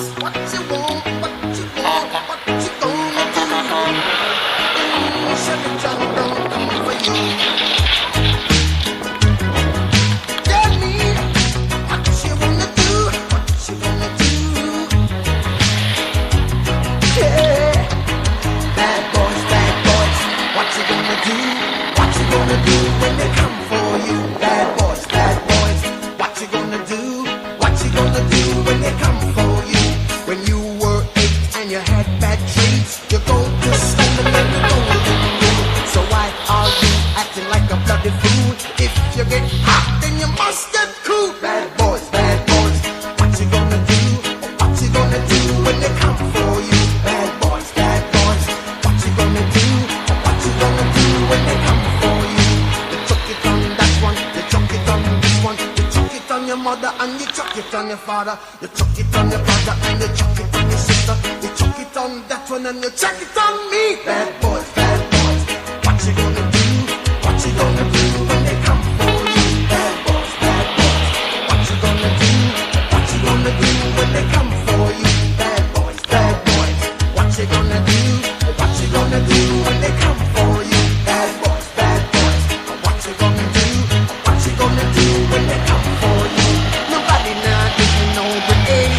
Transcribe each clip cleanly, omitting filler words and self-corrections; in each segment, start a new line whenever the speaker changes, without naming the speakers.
What you want, what you want, what you gonna do? Chevy John don't come for you. Tell me what you wanna do, what you gonna do? Yeah, bad boys, what you gonna do? What you gonna do when they come for you? Bad boys, what you gonna do? What you gonna do when they come for you? When you were 8 and you had bad traits, you go to standing in the golden rule. So why are you acting like a bloody fool? If you get hot, then you must get cool. Bad boys, what you gonna do? What you gonna do when they come for you? Bad boys, what you gonna do? What you gonna do when they come for you? You chuck it on that one, you chuck it on this one, you chuck it on your mother and you chuck it on your father, you chuck it on your brother and you chuck it on your sister, you chuck it on that one and you chuck it on me. Bad boys, what you gonna do? What you gonna do when they come for you? Bad boys, what you gonna do? What you gonna do when they come for you? Bad boys, what you gonna do? What you gonna do when they come for you? Bad boys, what you gonna do? What you gonna do when they come for you? Nobody now give you no break.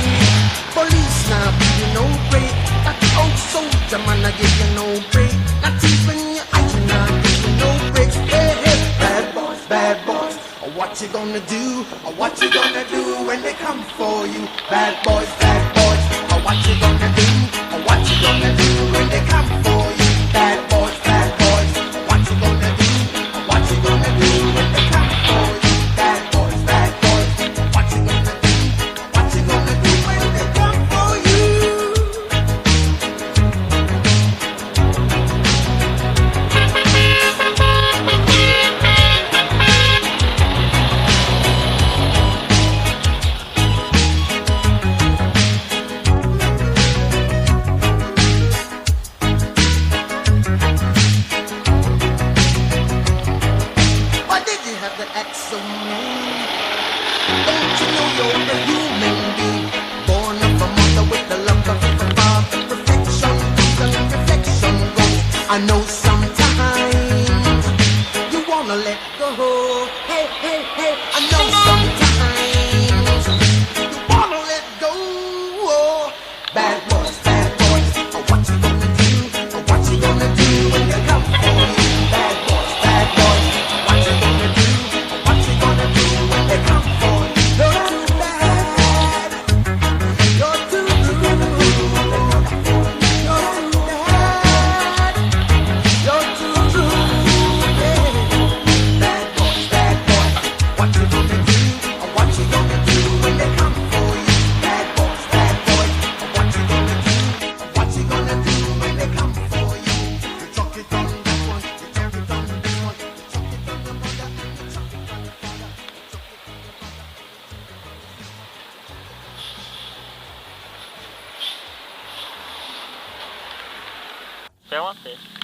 Police now give you no break. That old soldier man I give you no break. Not even your eyes now give you no break. Hey, bad boys, what you gonna do? What you gonna do when they come for you? Bad boys, what you gonna do? What you gonna do when they come for you? Bad boys, what you gonna do? What you gonna do when they come for you? Bad boys, what you gonna do? What you gonna do when they come for you? Why did you have to act so mean? Don't you know you're a human being? Born of a mother with the love of a father. Perfection comes and reflection goes. I know sometimes you wanna let go. Hey, I know sometimes you wanna let go. Bad boys, what you gonna do? What you gonna do when they come for you? Bad boys, what you gonna do? What you gonna do when they come for you? You're too bad. You're too rude. You're too bad. You're too rude. Bad boys, what you gonna do? What you gonna do when they come for you? Bad boys, what you gonna do? What you gonna do when they come for you? You chuck it on that one, you chuck it on this one, you chuck it on your mother, you chuck it on your father, you chuck it on your brother.
Fais un test.